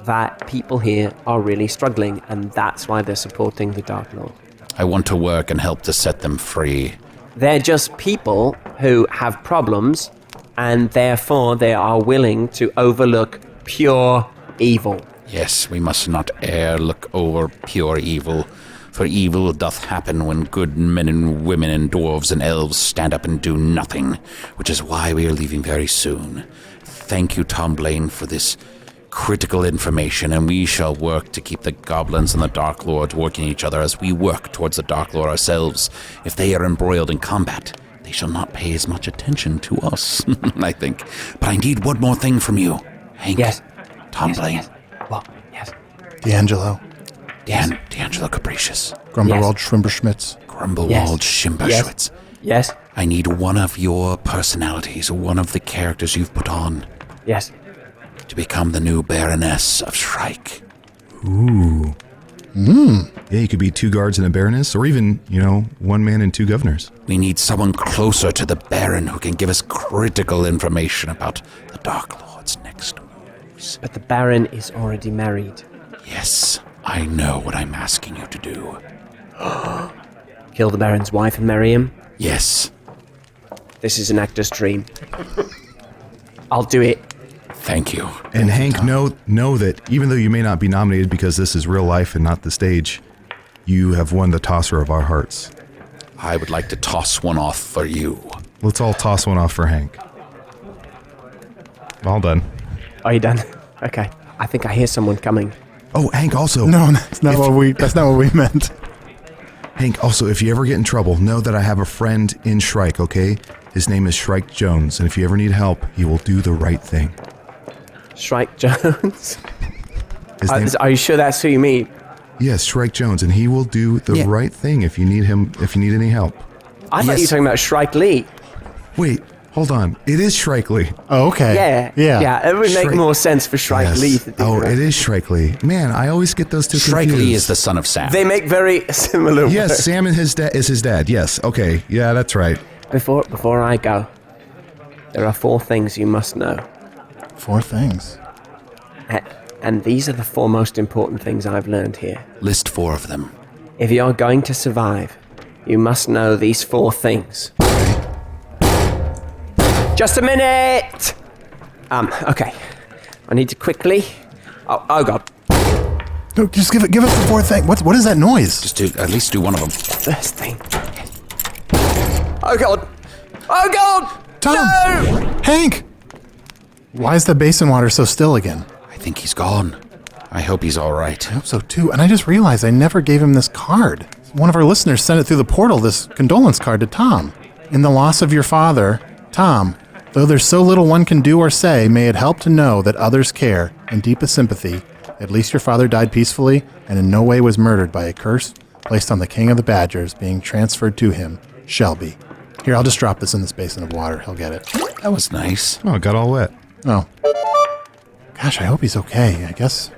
that people here are really struggling, and that's why they're supporting the Dark Lord. I want to work and help to set them free. They're just people who have problems, and therefore they are willing to overlook pure evil. Yes, we must not e'er look over pure evil, for evil doth happen when good men and women and dwarves and elves stand up and do nothing, which is why we are leaving very soon. Thank you, Tom Blaine, for this critical information, and we shall work to keep the goblins and the Dark Lord working each other as we work towards the Dark Lord ourselves. If they are embroiled in combat, they shall not pay as much attention to us, I think. But I need one more thing from you. Hank. Yes. Tom Blaine. Yes. What? Yes. D'Angelo. D'Angelo Capricious. Grumblewald Schwimberschmitz. Grumblewald Schimberschwitz. Yes. I need one of your personalities, one of the characters you've put on, Yes. to become the new Baroness of Shrike. Ooh. Yeah, you could be 2 guards and a baroness, or even, 1 man and 2 governors. We need someone closer to the Baron who can give us critical information about the Dark Lord's next moves. But the Baron is already married. Yes, I know what I'm asking you to do. Kill the Baron's wife and marry him? Yes, This is an actor's dream. I'll do it. thank you. And Hank, know that even though you may not be nominated because this is real life and not the stage, you have won the tosser of our hearts. I would like to toss one off for you. Let's all toss one off for Hank. All done. Are you done? Okay. I think I hear someone coming. Oh, Hank, also. No, that's not what we meant. Hank, also, if you ever get in trouble, know that I have a friend in Shrike, okay? His name is Shrike Jones, and if you ever need help, he will do the right thing. Shrike Jones? His name, Are you sure that's who you mean? yes, Shrike Jones, and he will do the right thing if you need him, if you need any help. I thought you were Yes. talking about Shrike Lee. Wait, hold on. It is Shrike Lee. Oh, okay. Yeah. It would make Shrike- more sense for Shrike Yes. Lee to do Oh, that. it is Shrike Lee. Man, I always get those two Shrike confused. Lee is the son of Sam. They make very similar Yes, words. Sam and his dad is his dad. Yes. Okay. Yeah, that's right. Before I go, there are 4 things you must know. 4 things. And these are the 4 most important things I've learned here. List 4 of them. If you're going to survive, you must know these 4 things. Just a minute! Okay. I need to quickly... Oh God. No, just give us the 4 thing. What is that noise? Just to at least do one of them. First thing. Oh God! Oh God! Tom! No! Hank! Why is the basin water so still again? I think he's gone. I hope he's all right. I hope so too. And I just realized I never gave him this card. One of our listeners sent it through the portal, this condolence card to Tom. In the loss of your father, Tom, though there's so little one can do or say, may it help to know that others care, in deepest sympathy. At least your father died peacefully and in no way was murdered by a curse placed on the king of the badgers being transferred to him, Shelby. Here, I'll just drop this in this basin of water. He'll get it. That was nice. Oh, it got all wet. Oh. Gosh, I hope he's okay. I guess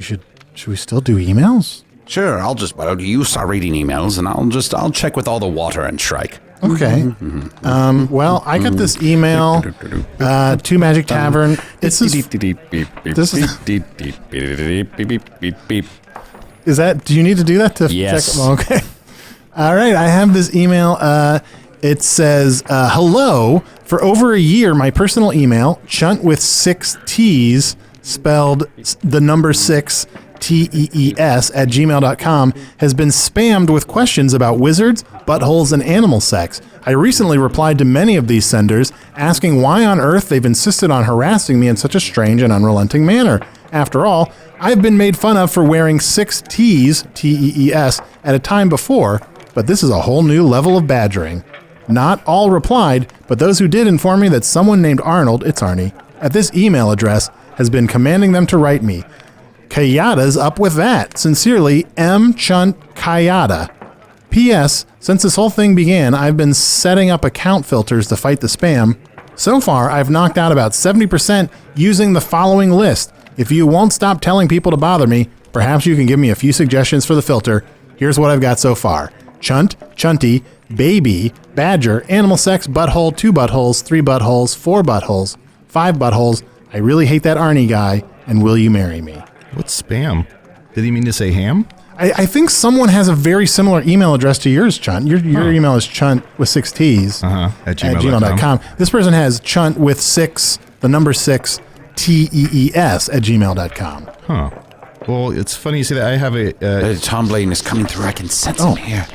should we still do emails? Sure, why don't you start reading emails and I'll check with all the water and Shrike. Okay. Well, I got this email to Magic Tavern. This is that? Do you need to do that to Yes. check? Okay. All right. I have this email. It says, "Hello. For over a year, my personal email, chunt with 6 T's, spelled the number 6 TEES at gmail.com, has been spammed with questions about wizards, buttholes, and animal sex. I recently replied to many of these senders, asking why on earth they've insisted on harassing me in such a strange and unrelenting manner. After all, I've been made fun of for wearing 6 T's, TEES, at a time before, but this is a whole new level of badgering. Not all replied, but those who did inform me that someone named Arnold, it's Arnie, at this email address has been commanding them to write me. Kayada's up with that. Sincerely, M. Chunt Kayada. P.S. Since this whole thing began, I've been setting up account filters to fight the spam. So far, I've knocked out about 70% using the following list. If you won't stop telling people to bother me, perhaps you can give me a few suggestions for the filter. Here's what I've got so far. Chunt, Chunty, Baby, Badger, Animal Sex, Butthole, 2 buttholes, 3 buttholes, 4 buttholes, 5 buttholes, I really hate that Arnie guy, and will you marry me? What's spam? Did he mean to say ham? I think someone has a very similar email address to yours, Chunt. Your email is chunt with 6 T's At at gmail.com. This person has chunt with 6, the number 6, TEES@gmail.com. Huh. Well, it's funny you say that. I have a... Tom Blaine is coming through. I can sense him here.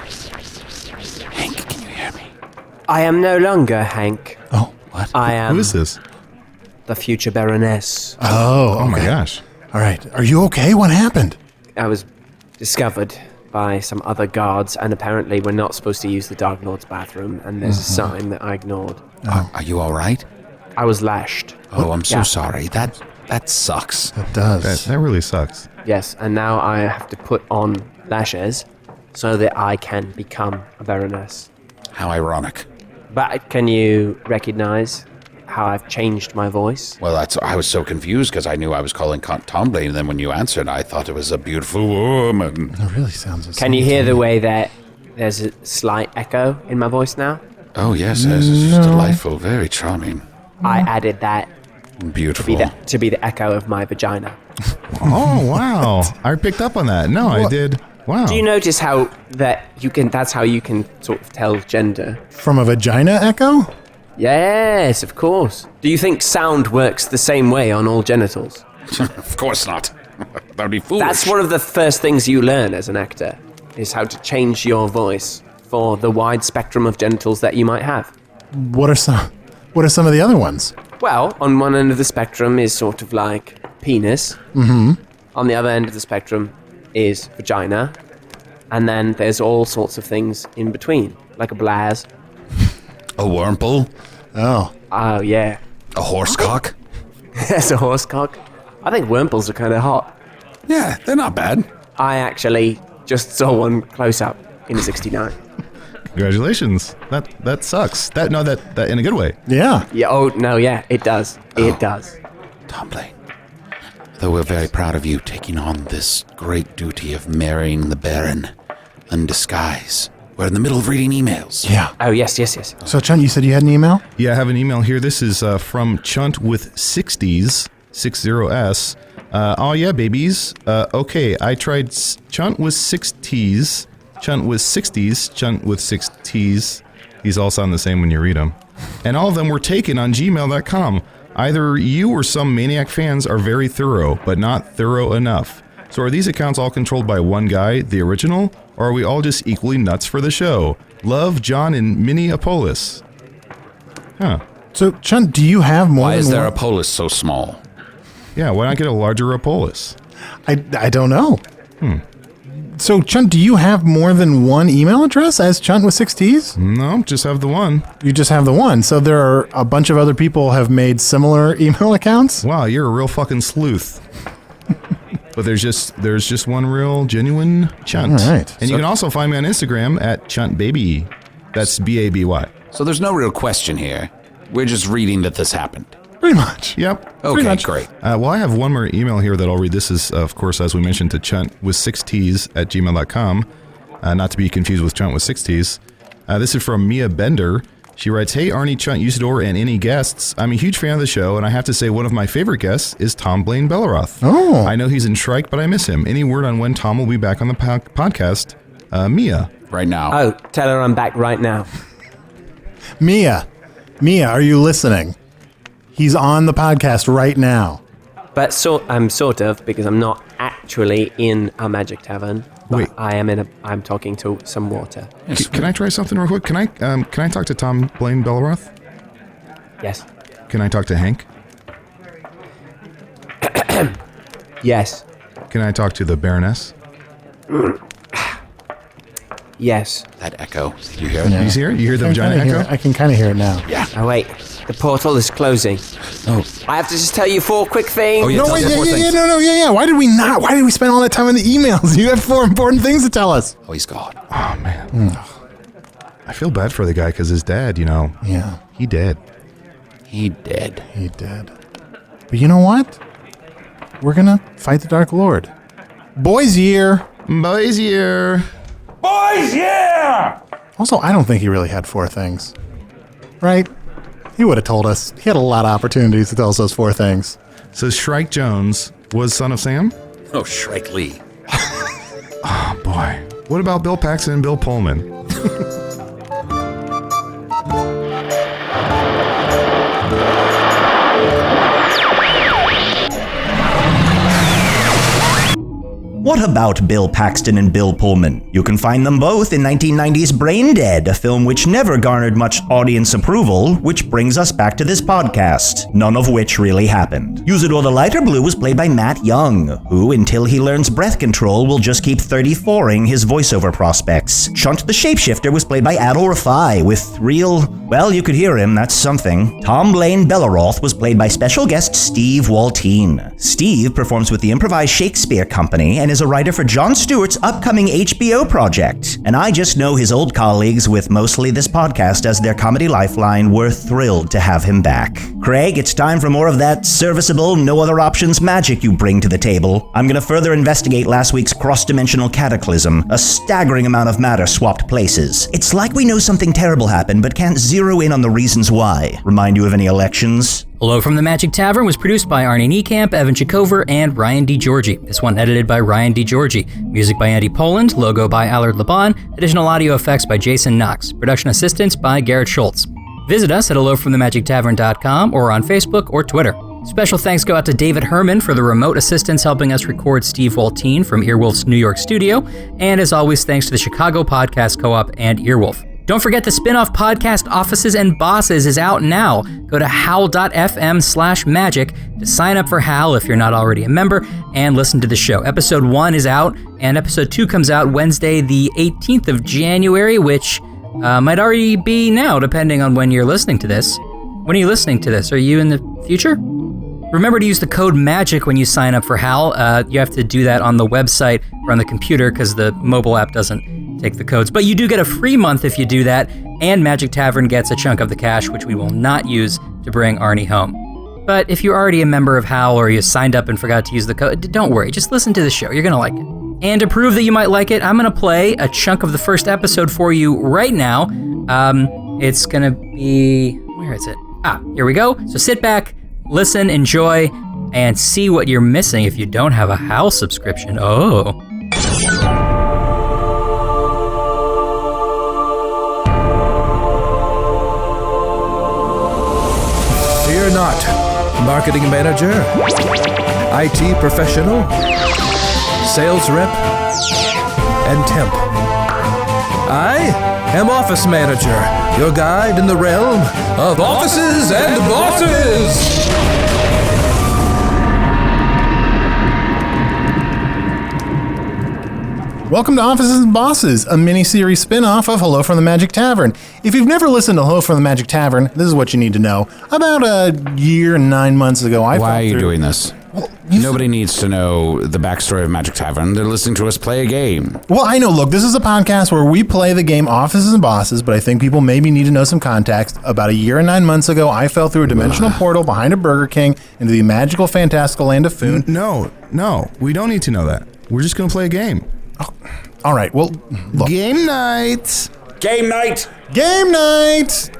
Hank, can you hear me? I am no longer Hank. Oh, What? I am who is this? the future Baroness. oh, Oh my okay. gosh. All right. Are you okay? What happened? I was discovered by some other guards, and apparently we're not supposed to use the Dark Lord's bathroom, and there's a sign that I ignored. Are you all right? I was lashed. Oh, I'm so Yeah. sorry. That sucks. It does. That really sucks. Yes, and now I have to put on lashes so that I can become a Baroness. How ironic. But can you recognize how I've changed my voice? Well, I was so confused because I knew I was calling Tom Blaine, and then when you answered, I thought it was a beautiful woman. It really sounds. Can you hear the way that there's a slight echo in my voice now? Oh, yes, it's delightful, very charming, I added that beautiful. to be the echo of my vagina. Oh, wow. I picked up on that. No, I did. Wow. Do you notice how that's how you can sort of tell gender? From a vagina echo? Yes, of course. Do you think sound works the same way on all genitals? Of course not. That'd be foolish. That's one of the first things you learn as an actor, is how to change your voice for the wide spectrum of genitals that you might have. What are some of the other ones? Well, on one end of the spectrum is sort of like penis. Mm-hmm. On the other end of the spectrum is vagina. And then there's all sorts of things in between, like a blaz. A wormple? Oh. Oh, yeah. A horsecock? That's a horsecock. I think wormples are kind of hot. Yeah, they're not bad. I actually just saw one close up in a 69. Congratulations. That sucks. That in a good way. Yeah. Yeah, oh, no, yeah, it does. It does. Tom Blaine, though we're very proud of you taking on this great duty of marrying the Baron in disguise, we're in the middle of reading emails. Yeah. Oh, yes. So, Chunt, you said you had an email? Yeah, I have an email here. This is from Chunt with 60s, 60S. Oh, yeah, babies. Okay, I tried Chunt with 6Ts, Chunt with 60s, Chunt with 6Ts. These all sound the same when you read them. And all of them were taken on gmail.com. Either you or some maniac fans are very thorough, but not thorough enough. So are these accounts all controlled by one guy, the original, or are we all just equally nuts for the show? Love, John in Minneapolis. Huh. So, Chunt, do you have more Why than is there one? a polis so small? Yeah, why not get a larger Apolis? I don't know. So, Chunt, do you have more than one email address as Chunt with 6 T's? No, just have the one. You just have the one. So there are a bunch of other people have made similar email accounts? Wow, you're a real fucking sleuth. But there's just one real genuine Chunt. All right. And you can also find me on Instagram at ChuntBaby. That's BABY. So there's no real question here. We're just reading that this happened. Pretty much. Yep. Pretty Okay, much. great. Well, I have one more email here that I'll read. This is, of course, as we mentioned, to Chunt with 6 T's at gmail.com. Not to be confused with Chunt with 6 T's. This is from Mia Bender. She writes, "Hey, Arnie, Chunt, Usador, and any guests. I'm a huge fan of the show, and I have to say one of my favorite guests is Tom Blaine Belleroth. Oh. I know he's in Shrike, but I miss him. Any word on when Tom will be back on the podcast? Mia." Right now. Oh, tell her I'm back right now. Mia, are you listening? He's on the podcast right now. But I'm sort of, because I'm not actually in a magic tavern. But Wait. I'm talking to some water. Can I try something real quick? Can I talk to Tom Blaine Belleroth? Yes. Can I talk to Hank? Yes. Can I talk to the Baroness? Yes. That echo. Did you hear it? Yeah. You hear it? You hear the vagina echo? I can kind of hear it now. Yeah. Oh, wait. The portal is closing. Oh. I have to just tell you 4 quick things. Oh, yeah. No, tell wait, us the 4 things. yeah. Why did we spend all that time in the emails? You have 4 important things to tell us. Oh, he's gone. Oh, man. I feel bad for the guy because his dad, Yeah, he dead. He dead. he did. But you know what? We're gonna fight the Dark Lord. Boys year. Boys year. Boys, yeah! Also, I don't think he really had 4 things. Right? He would have told us. He had a lot of opportunities to tell us those 4 things. So Shrike Jones was son of Sam? Oh, Shrike Lee. Oh, boy. What about Bill Paxton and Bill Pullman? What about Bill Paxton and Bill Pullman? You can find them both in 1990's Brain Dead, a film which never garnered much audience approval, which brings us back to this podcast, none of which really happened. Usador the Lighter Blue was played by Matt Young, who, until he learns breath control, will just keep 34ing his voiceover prospects. Chunt the Shapeshifter was played by Adol Rafai, with real... well, you could hear him, that's something. Tom Blaine Belleroth was played by special guest Steve Waltine. Steve performs with the Improvised Shakespeare Company and is a writer for Jon Stewart's upcoming HBO project. And I just know his old colleagues with mostly this podcast as their comedy lifeline were thrilled to have him back. Craig, it's time for more of that serviceable, no other options magic you bring to the table. I'm gonna further investigate last week's cross-dimensional cataclysm, a staggering amount of matter swapped places. It's like we know something terrible happened but can't zero in on the reasons why. Remind you of any elections? Hello from the Magic Tavern was produced by Arnie Niekamp, Evan Chikover, and Ryan DiGiorgi. This one edited by Ryan DiGiorgi. Music by Andy Poland, logo by Allard Laban, additional audio effects by Jason Knox, production assistance by Garrett Schultz. Visit us at hellofromthemagictavern.com or on Facebook or Twitter. Special thanks go out to David Herman for the remote assistance helping us record Steve Waltine from Earwolf's New York studio, and as always, thanks to the Chicago Podcast Co-op and Earwolf. Don't forget the spin-off podcast Offices and Bosses is out now. Go to howl.fm/magic to sign up for Howl if you're not already a member and listen to the show. Episode 1 is out, and episode 2 comes out Wednesday the 18th of January, which might already be now, depending on when you're listening to this. When are you listening to this? Are you in the future? Remember to use the code MAGIC when you sign up for Howl. You have to do that on the website or on the computer because the mobile app doesn't take the codes. But you do get a free month if you do that, and Magic Tavern gets a chunk of the cash, which we will not use to bring Arnie home. But if you're already a member of Howl or you signed up and forgot to use the code, don't worry, just listen to the show. You're going to like it. And to prove that you might like it, I'm going to play a chunk of the first episode for you right now. It's going to be... where is it? Here we go. So sit back, listen, enjoy, and see what you're missing if you don't have a Howl subscription. Oh. Fear not, marketing manager, IT professional, sales rep, and temp. I am Office Manager, your guide in the realm of offices and bosses. Welcome to Offices and Bosses, a mini-series spin-off of Hello from the Magic Tavern. If you've never listened to Hello from the Magic Tavern, this is what you need to know. About a year and 9 months ago, Why are you doing this? Well, Nobody needs to know the backstory of Magic Tavern. They're listening to us play a game. Well, I know. Look, this is a podcast where we play the game Offices and Bosses, but I think people maybe need to know some context. About a year and 9 months ago, I fell through a dimensional portal behind a Burger King into the magical, fantastical land of Foon. No, we don't need to know that. We're just going to play a game. Oh, all right, well, look. Game night! Game night! Game night!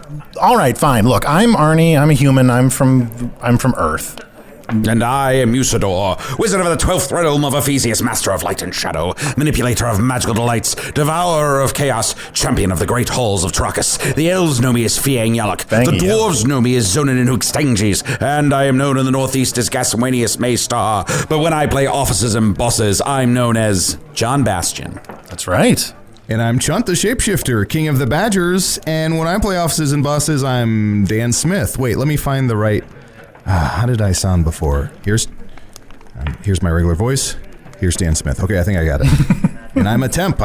All right, fine. Look, I'm Arnie. I'm a human. I'm from Earth. And I am Usador, wizard of the 12th realm of Ephesius, master of light and shadow, manipulator of magical delights, devourer of chaos, champion of the great halls of Trakus. The elves know me as Fiang Yalak. The dwarves know me as Zonin and Hookstanges, and I am known in the northeast as Gaswanius Maystar. But when I play Offices and Bosses, I'm known as John Bastion. That's right. And I'm Chunt the Shapeshifter, king of the Badgers, and when I play Offices and Bosses, I'm Dan Smith. Wait, let me find the right... how did I sound before? Here's my regular voice. Here's Dan Smith. Okay, I think I got it. And I'm a temp,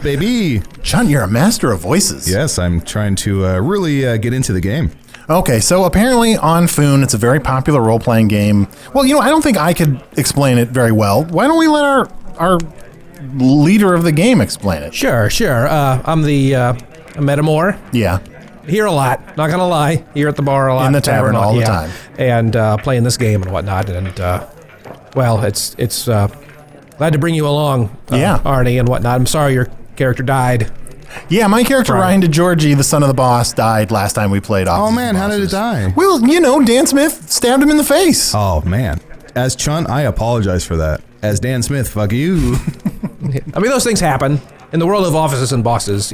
baby. John, you're a master of voices. Yes, I'm trying to really get into the game. Okay, so apparently on Foon, it's a very popular role-playing game. Well, I don't think I could explain it very well. Why don't we let our leader of the game explain it? Sure. I'm the Metamore. Yeah. Here a lot, not gonna lie. Here at the bar a lot. In the tavern all the time. And playing this game and whatnot. And well, it's glad to bring you along, Arnie and whatnot. I'm sorry your character died. Yeah, my character Ryan DiGiorgi, the son of the boss, died last time we played Offices. Oh man, how did it die? Well, Dan Smith stabbed him in the face. Oh man. As Chunt, I apologize for that. As Dan Smith, fuck you. I mean, those things happen. In the world of Offices and Bosses,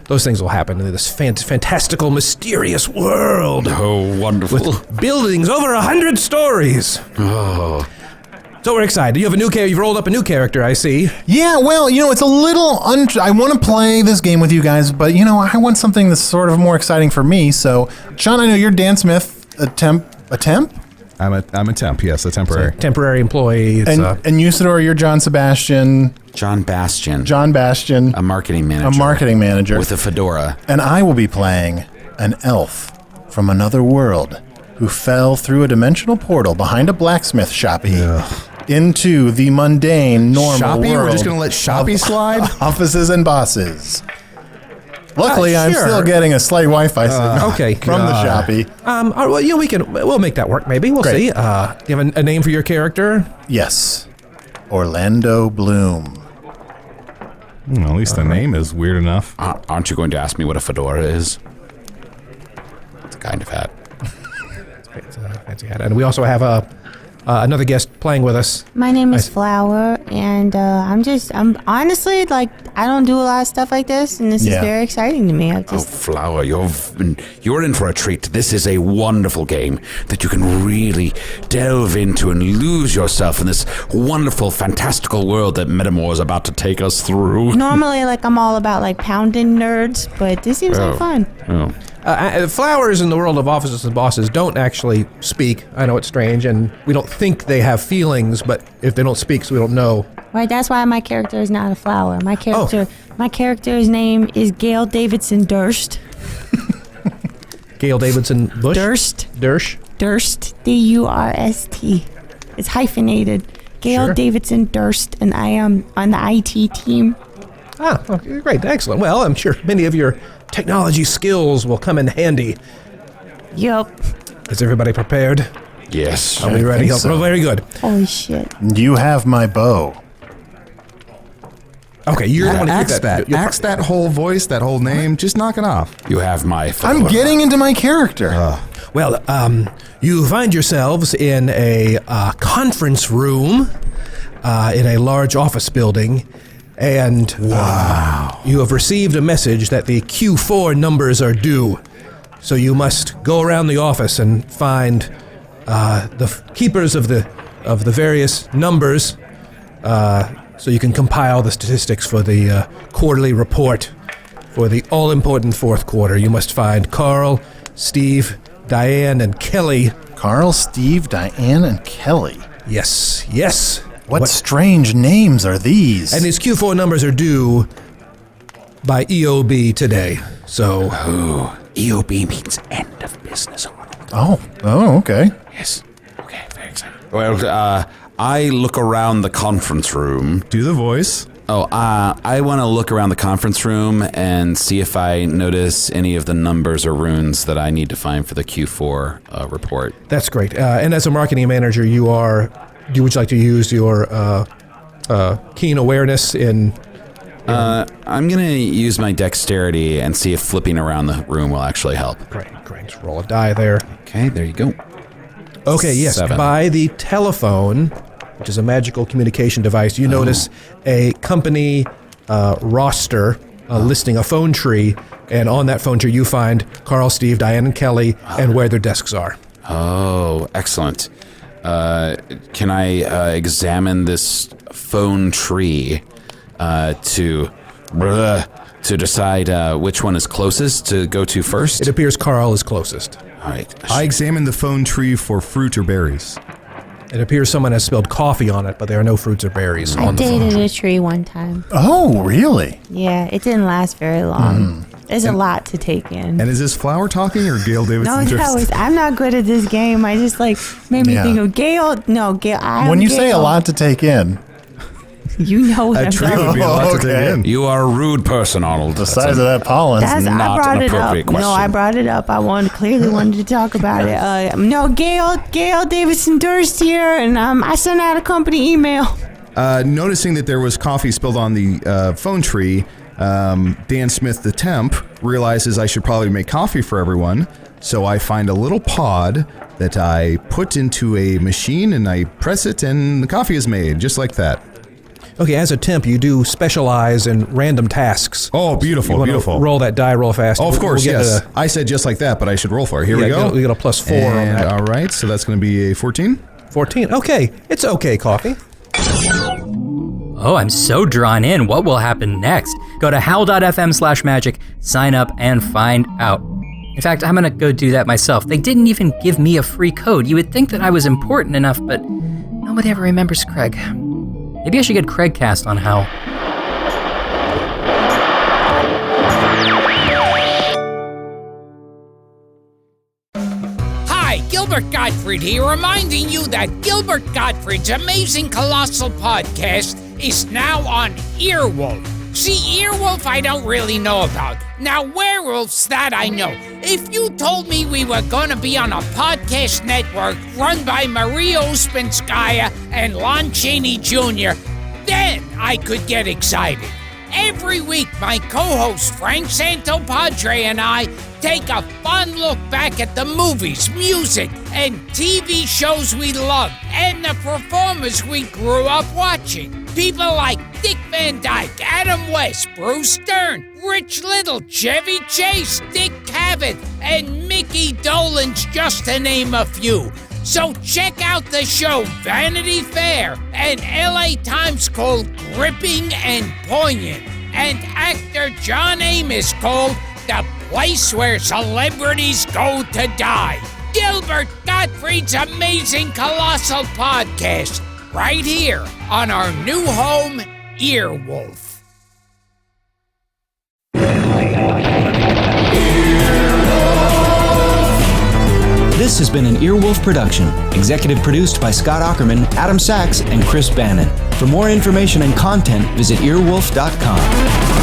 those things will happen in this fantastical, mysterious world. Oh, wonderful. With buildings over 100 stories. Oh. So we're excited. You have a new character. You've rolled up a new character, I see. Yeah, well, it's a little... I want to play this game with you guys, but, I want something that's sort of more exciting for me. So, Sean, I know you're Dan Smith, a temp? I'm a temp, yes, a temporary. So, temporary employee. And Usador, you're John Sebastian. John Bastian. A marketing manager. With a fedora. And I will be playing an elf from another world who fell through a dimensional portal behind a blacksmith shoppy into the mundane, normal world. We're just going to let shoppy slide? Offices and bosses. Luckily, I'm still getting a slight Wi-Fi signal from the shoppy. We'll make that work. Maybe we'll see. Do you have a name for your character? Yes, Orlando Bloom. At least the name is weird enough. Aren't you going to ask me what a fedora is? It's a kind of hat. It's a fancy hat, and we also have another guest playing with us. My name is Flower, and I'm honestly, I don't do a lot of stuff like this, and this is very exciting to me. Flower, you're in for a treat. This is a wonderful game that you can really delve into and lose yourself in this wonderful, fantastical world that Metamore is about to take us through. Normally, I'm all about, pounding nerds, but this seems like fun. Oh. Flowers in the world of offices and bosses don't actually speak. I know it's strange, and we don't think they have feelings, but if they don't speak, so we don't know. Right, that's why my character is not a flower. My character's name is Gail Davidson Durst. Gail Davidson Bush? Durst. Durst. D-U-R-S-T. It's hyphenated. Gail Davidson Durst, and I am on the IT team. Okay, great, excellent. Well, I'm sure many of your technology skills will come in handy. Yup. Is everybody prepared? Yes. Are we ready? So. Oh, very good. Holy shit. You have my bow. Okay, you're the one to axe that. Axe that whole voice, that whole name. Just knock it off. You have my fedora. I'm getting into my character. Well, you find yourselves in a conference room in a large office building. And you have received a message that the Q4 numbers are due. So you must go around the office and find the keepers of the various numbers so you can compile the statistics for the quarterly report for the all-important fourth quarter. You must find Carl, Steve, Diane, and Kelly. Carl, Steve, Diane, and Kelly. Yes. What strange names are these? And these Q4 numbers are due by EOB today. So, EOB means end of business. Oh, okay. Yes. Okay, very exciting. Well, I look around the conference room. Do the voice. I want to look around the conference room and see if I notice any of the numbers or runes that I need to find for the Q4 report. That's great. And as a marketing manager, would you like to use your keen awareness in... I'm going to use my dexterity and see if flipping around the room will actually help. Great. Just roll a die there. Okay, there you go. Okay, yes. 7. By the telephone, which is a magical communication device, you notice a company roster listing a phone tree, and on that phone tree you find Carl, Steve, Diane, and Kelly, and where their desks are. Oh, excellent. Can I examine this phone tree to decide which one is closest to go to first? It appears Carl is closest. All right. I examined the phone tree for fruit or berries. It appears someone has spilled coffee on it, but there are no fruits or berries I on the phone dated tree. a tree one time. Oh, really? Yeah, it didn't last very long. There's a lot to take in. And is this Flower talking or Gail Davidson? I'm not good at this game. I just made me think of Gail. No, Gail. When you say a lot to take in, you know what I'm tree talking would be a lot to take in. You are a rude person, Arnold. The size of that pollen's not an appropriate question. No, I brought it up. I clearly wanted to talk about it. No, Gail Davidson Durst here, and I sent out a company email. Noticing that there was coffee spilled on the phone tree, Dan Smith, the temp, realizes I should probably make coffee for everyone. So I find a little pod that I put into a machine and I press it and the coffee is made, just like that. Okay, as a temp, you do specialize in random tasks. Oh, beautiful, you beautiful. Roll that die real fast. Oh, of course, yes. I said just like that, but I should roll for it. Here we go. We get a +4 on that. All right, so that's going to be a 14. 14. Okay, it's okay, coffee. Oh, I'm so drawn in. What will happen next? Go to howl.fm/magic, sign up, and find out. In fact, I'm gonna go do that myself. They didn't even give me a free code. You would think that I was important enough, but nobody ever remembers Craig. Maybe I should get Craig cast on Howl. Hi, Gilbert Gottfried here, reminding you that Gilbert Gottfried's Amazing Colossal Podcast is now on Earwolf. See, Earwolf I don't really know about. Now, werewolves, that I know. If you told me we were gonna be on a podcast network run by Maria Ouspenskaya and Lon Chaney Jr., then I could get excited. Every week, my co-host Frank Santopadre and I take a fun look back at the movies, music, and TV shows we love, and the performers we grew up watching. People like Dick Van Dyke, Adam West, Bruce Dern, Rich Little, Chevy Chase, Dick Cavett, and Mickey Dolenz, just to name a few. So check out the show Vanity Fair and LA Times called Gripping and Poignant, and actor John Amos called The Place Where Celebrities Go to Die. Gilbert Gottfried's Amazing Colossal Podcast, right here on our new home, Earwolf. This has been an Earwolf production, executive produced by Scott Aukerman, Adam Sachs, and Chris Bannon. For more information and content, visit earwolf.com.